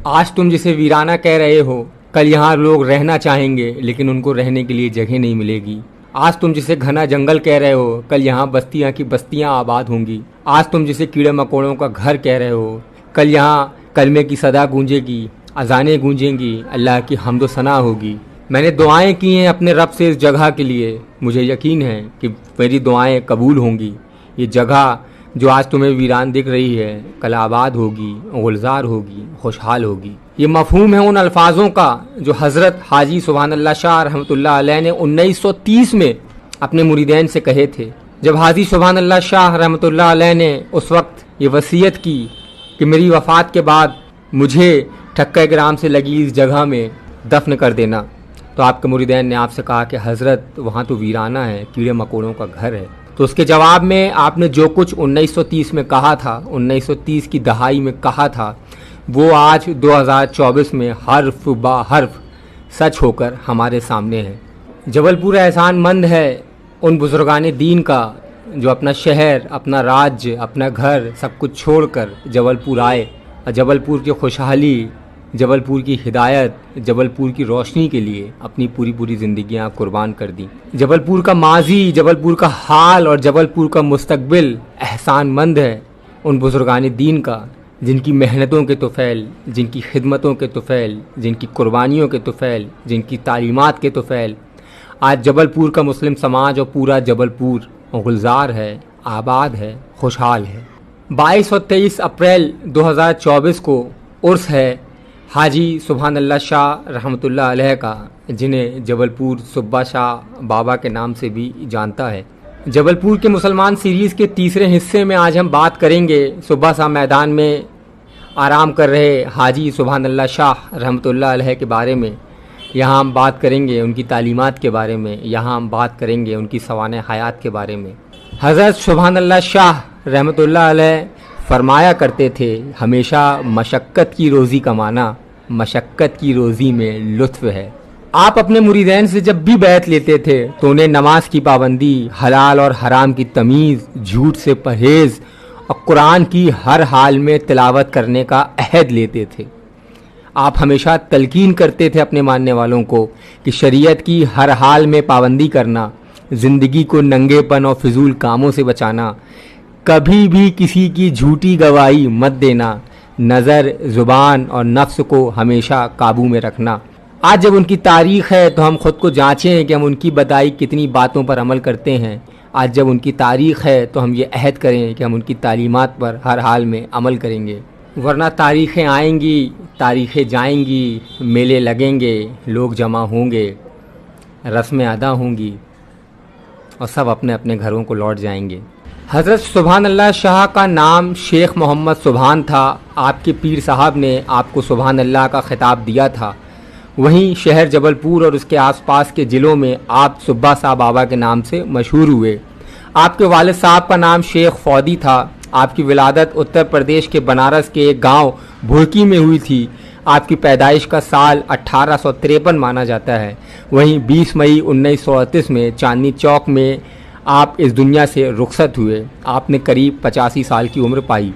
आज तुम जिसे वीराना कह रहे हो, कल यहाँ लोग रहना चाहेंगे लेकिन उनको रहने के लिए जगह नहीं मिलेगी। आज तुम जिसे घना जंगल कह रहे हो, कल यहाँ बस्तियाँ की बस्तियाँ आबाद होंगी। आज तुम जिसे कीड़े मकोड़ों का घर कह रहे हो, कल यहाँ कलमे की सदा गूंजेगी, अजानें गूंजेंगी, अल्लाह की हम्दो सना होगी। मैंने दुआएं की हैं अपने रब से इस जगह के लिए, मुझे यकीन है कि मेरी दुआएं कबूल होंगी। ये जगह जो आज तुम्हें वीरान दिख रही है, कल आबाद होगी, गुलजार होगी, खुशहाल होगी। ये मफहूम है उन अल्फाजों का जो हज़रत हाजी सुभान अल्लाह शाह रहमतुल्लाह अलैह ने 1930 में अपने मुरीदैन से कहे थे। जब हाजी सुभान अल्लाह शाह रहमतुल्लाह अलैह ने उस वक्त ये वसीयत की कि मेरी वफ़ात के बाद मुझे ठक्का ग्राम से लगी इस जगह में दफन कर देना, तो आपके मुरीदैन ने आपसे कहा कि हज़रत वहाँ तो वीराना है, कीड़े मकोड़ों का घर है। तो उसके जवाब में आपने जो कुछ 1930 में कहा था, 1930 की दहाई में कहा था, वो आज 2024 में हर्फ बा हर्फ सच होकर हमारे सामने है। जबलपुर एहसानमंद है उन बुजुर्गान दीन का जो अपना शहर, अपना राज्य, अपना घर सब कुछ छोड़कर जबलपुर आए और जबलपुर की खुशहाली, जबलपुर की हिदायत, जबलपुर की रोशनी के लिए अपनी पूरी ज़िंदगियां कुर्बान कर दी। जबलपुर का माजी, जबलपुर का हाल और जबलपुर का मुस्तकबिल एहसानमंद है उन बुजुर्गान दीन का जिनकी मेहनतों के तुफ़ैल, जिनकी खिदमतों के तुफ़ैल, जिनकी कुर्बानियों के तुफ़ैल, जिनकी तालीमात के तुफ़ैल आज जबलपुर का मुस्लिम समाज और पूरा जबलपुर गुलजार है, आबाद है, खुशहाल है। 22 और 23 अप्रैल 2024 को उर्स है हाजी सुभान अल्लाह शाह रहमतुल्लाह अलैह का, जिन्हें जबलपुर सुब्बा शाह बाबा के नाम से भी जानता है। जबलपुर के मुसलमान सीरीज़ के तीसरे हिस्से में आज हम बात करेंगे सुब्बा शाह मैदान में आराम कर रहे हाजी सुभान अल्लाह शाह रहमतुल्लाह अलैह के बारे में। यहाँ हम बात करेंगे उनकी तालीमात के बारे में, यहाँ हम बात करेंगे उनकी सवाने हयात के बारे में। हज़रत सुभान अल्लाह शाह रहमतुल्लाह अलैह फरमाया करते थे, हमेशा मशक्क़त की रोज़ी कमाना, मशक्क़त की रोज़ी में लुत्फ़ है। आप अपने मुरीदैन से जब भी बैत लेते थे तो उन्हें नमाज की पाबंदी, हलाल और हराम की तमीज़, झूठ से परहेज़ और कुरान की हर हाल में तिलावत करने का अहद लेते थे। आप हमेशा तलकीन करते थे अपने मानने वालों को कि शरीयत की हर हाल में पाबंदी करना, ज़िंदगी को नंगेपन और फिजूल कामों से बचाना, कभी भी किसी की झूठी गवाही मत देना, नज़र, ज़ुबान और नफ्स को हमेशा काबू में रखना। आज जब उनकी तारीख़ है तो हम ख़ुद को जांचें कि हम उनकी बताई कितनी बातों पर अमल करते हैं। आज जब उनकी तारीख़ है तो हम ये अहद करें कि हम उनकी तालीमात पर हर हाल में अमल करेंगे, वरना तारीख़ें आएंगी, तारीख़ें जाएंगी, मेले लगेंगे, लोग जमा होंगे, रस्में अदा होंगी और सब अपने अपने घरों को लौट जाएंगे। हज़रत सुभान अल्लाह शाह का नाम शेख मोहम्मद सुभान था। आपके पीर साहब ने आपको सुभान अल्लाह का ख़िताब दिया था। वहीं शहर जबलपुर और उसके आसपास के ज़िलों में आप सुब्बा शाह बाबा के नाम से मशहूर हुए। आपके वालिद साहब का नाम शेख फौदी था। आपकी विलादत उत्तर प्रदेश के बनारस के एक गांव भुड़की में हुई थी। आपकी पैदाइश का साल 1853 माना जाता है। वहीं 20 मई 1938 में चांदनी चौक में आप इस दुनिया से रुखसत हुए। आपने करीब 85 साल की उम्र पाई।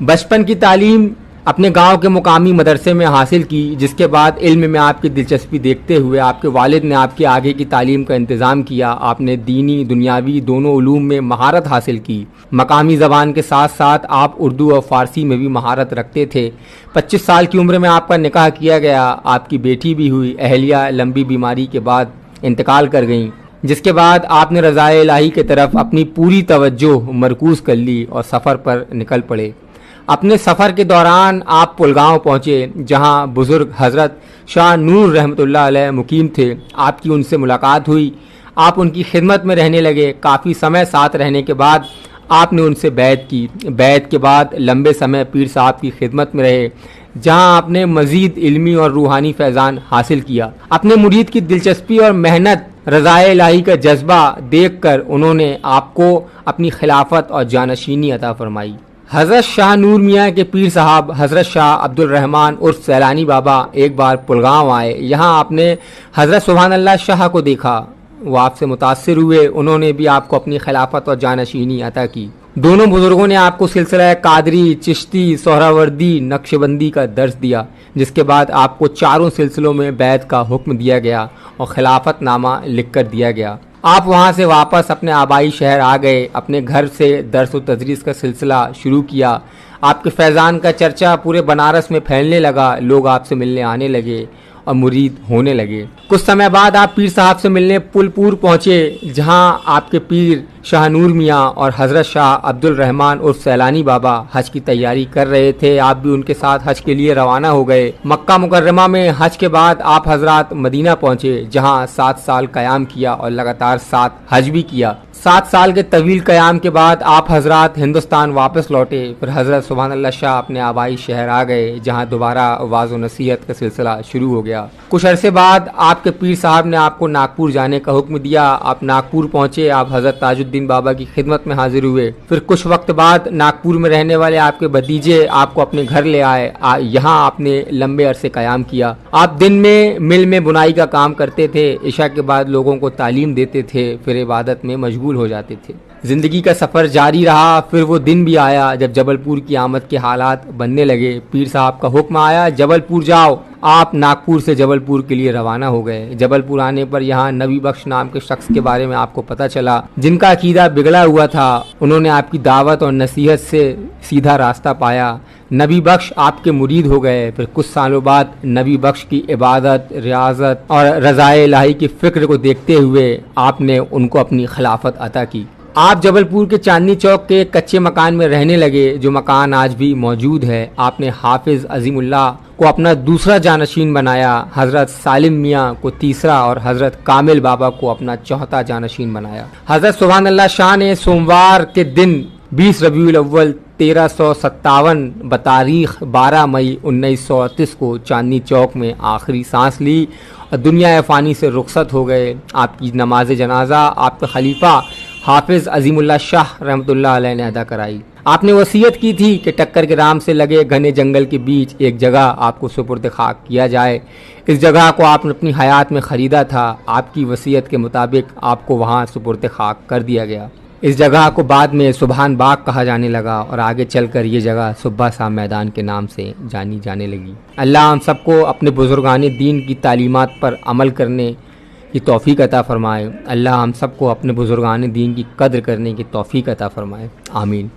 बचपन की तालीम अपने गांव के मुकामी मदरसे में हासिल की, जिसके बाद इल्म में आपकी दिलचस्पी देखते हुए आपके वालिद ने आपकी आगे की तालीम का इंतज़ाम किया। आपने दीनी दुनियावी दोनों उलूम में महारत हासिल की। मकामी ज़बान के साथ साथ आप उर्दू और फ़ारसी में भी महारत रखते थे। 25 साल की उम्र में आपका निकाह किया गया। आपकी बेटी भी हुई। अहलिया लंबी बीमारी के बाद इंतकाल कर गईं, जिसके बाद आपने रज़ाए इलाही की तरफ अपनी पूरी तवज्जो मरकूज़ कर ली और सफ़र पर निकल पड़े। अपने सफ़र के दौरान आप पुलगांव पहुँचे, जहाँ बुज़ुर्ग हज़रत शाह नूर रहमतुल्लाह अलैह मुकीम थे। आपकी उनसे मुलाकात हुई। आप उनकी खिदमत में रहने लगे। काफ़ी समय साथ रहने के बाद आपने उनसे बैत की। बैत के बाद लंबे समय पीर साहब की खिदमत में रहे, जहाँ आपने मज़ीद इल्मी और रूहानी फैज़ान हासिल किया। अपने मुरीद की दिलचस्पी और मेहनत, रज़ाए इलाही का जज्बा देखकर उन्होंने आपको अपनी खिलाफत और जानशीनी अता फरमाई। हज़रत शाह नूर मियाँ के पीर साहब हज़रत शाह अब्दुल रहमान उर्फ सैलानी बाबा एक बार पुलगांव आए। यहाँ आपने हज़रत सुभान अल्लाह शाह को देखा। वो आपसे मुतासिर हुए। उन्होंने भी आपको अपनी खिलाफत और जानशीनी अता की। दोनों बुजुर्गों ने आपको सिलसिला कादरी, चिश्ती, सोहरावर्दी, नक्शबंदी का दर्स दिया, जिसके बाद आपको चारों सिलसिलों में बैत का हुक्म दिया गया और खिलाफतनामा लिख कर दिया गया। आप वहाँ से वापस अपने आबाई शहर आ गए, अपने घर से दर्स व तदरीस का सिलसिला शुरू किया। आपके फैज़ान का चर्चा पूरे बनारस में फैलने लगा, लोग आपसे मिलने आने लगे और मुरीद होने लगे। कुछ समय बाद आप पीर साहब से मिलने पुलपुर पहुँचे, जहाँ आपके पीर शाहनूर मियाँ और हज़रत शाह अब्दुल रहमान उर्फ सैलानी बाबा हज की तैयारी कर रहे थे। आप भी उनके साथ हज के लिए रवाना हो गए। मक्का मुकर्रमा में हज के बाद आप हजरात मदीना पहुँचे, जहाँ 7 साल क़याम किया और लगातार 7 हज भी किया। 7 साल के तवील क़याम के बाद आप हजरात हिंदुस्तान वापस लौटे। फिर हज़रत सुभान अल्लाह शाह अपने आबाई शहर आ गए, जहाँ दोबारा वाज़ व नसीहत का सिलसिला शुरू हो गया। कुछ अरसे बाद आपके पीर साहब ने आपको नागपुर जाने का हुक्म दिया। आप नागपुर पहुँचे, आप हज़रत ताजुद्दीन बाबा की खिदमत में हाजिर हुए। फिर कुछ वक्त बाद नागपुर में रहने वाले आपके भतीजे आपको अपने घर ले आए। यहाँ आपने लंबे अरसे क़याम किया। आप दिन में मिल में बुनाई का काम करते थे, इशा के बाद लोगों को तालीम देते थे, फिर इबादत में मशगूल हो जाते थे। जिंदगी का सफ़र जारी रहा। फिर वो दिन भी आया जब जबलपुर की आमद के हालात बनने लगे। पीर साहब का हुक्म आया, जबलपुर जाओ। आप नागपुर से जबलपुर के लिए रवाना हो गए। जबलपुर आने पर यहाँ नबी बख्श नाम के शख्स के बारे में आपको पता चला, जिनका अकीदा बिगड़ा हुआ था। उन्होंने आपकी दावत और नसीहत से सीधा रास्ता पाया। नबी बख्श आपके मुरीद हो गए। फिर कुछ सालों बाद नबी बख्श की इबादत, रियाजत और रज़ाए इलाही की फ़िक्र को देखते हुए आपने उनको अपनी खिलाफत अता की। आप जबलपुर के चांदनी चौक के कच्चे मकान में रहने लगे, जो मकान आज भी मौजूद है। आपने हाफिज़ अज़ीमुल्लाह को अपना दूसरा जानशीन बनाया, हज़रत सालिम मियाँ को तीसरा और हज़रत कामिल बाबा को अपना चौथा जानशीन बनाया। हज़रत सुभान अल्लाह शाह ने सोमवार के दिन 20 रबीउल अव्वल 1357 बतारीख 12 मई 1938 को चांदनी चौक में आखिरी सांस ली और दुनिया फ़ानी से रुखसत हो गए। आपकी नमाज जनाजा आपके खलीफा हाफिज़ अज़ीमुल्लाह शाह रहमतुल्लाह अलैह ने अदा कराई। आपने वसीयत की थी कि टक्कर के राम से लगे घने जंगल के बीच एक जगह आपको सुपुर्द खाक किया जाए। इस जगह को आपने अपनी हयात में ख़रीदा था। आपकी वसीयत के मुताबिक आपको वहाँ सुपुर्द खाक कर दिया गया। इस जगह को बाद में सुबहान बाग कहा जाने लगा और आगे चलकर ये जगह सुब्बा शाह मैदान के नाम से जानी जाने लगी। अल्लाह हम सबको अपने बुजुर्गान दीन की तालीमात पर अमल करने की तौफीक अता फ़रमाए। अल्लाह हम सबको अपने बुजुर्गान दीन की कद्र करने की तौफीक अता फ़रमाए। आमीन।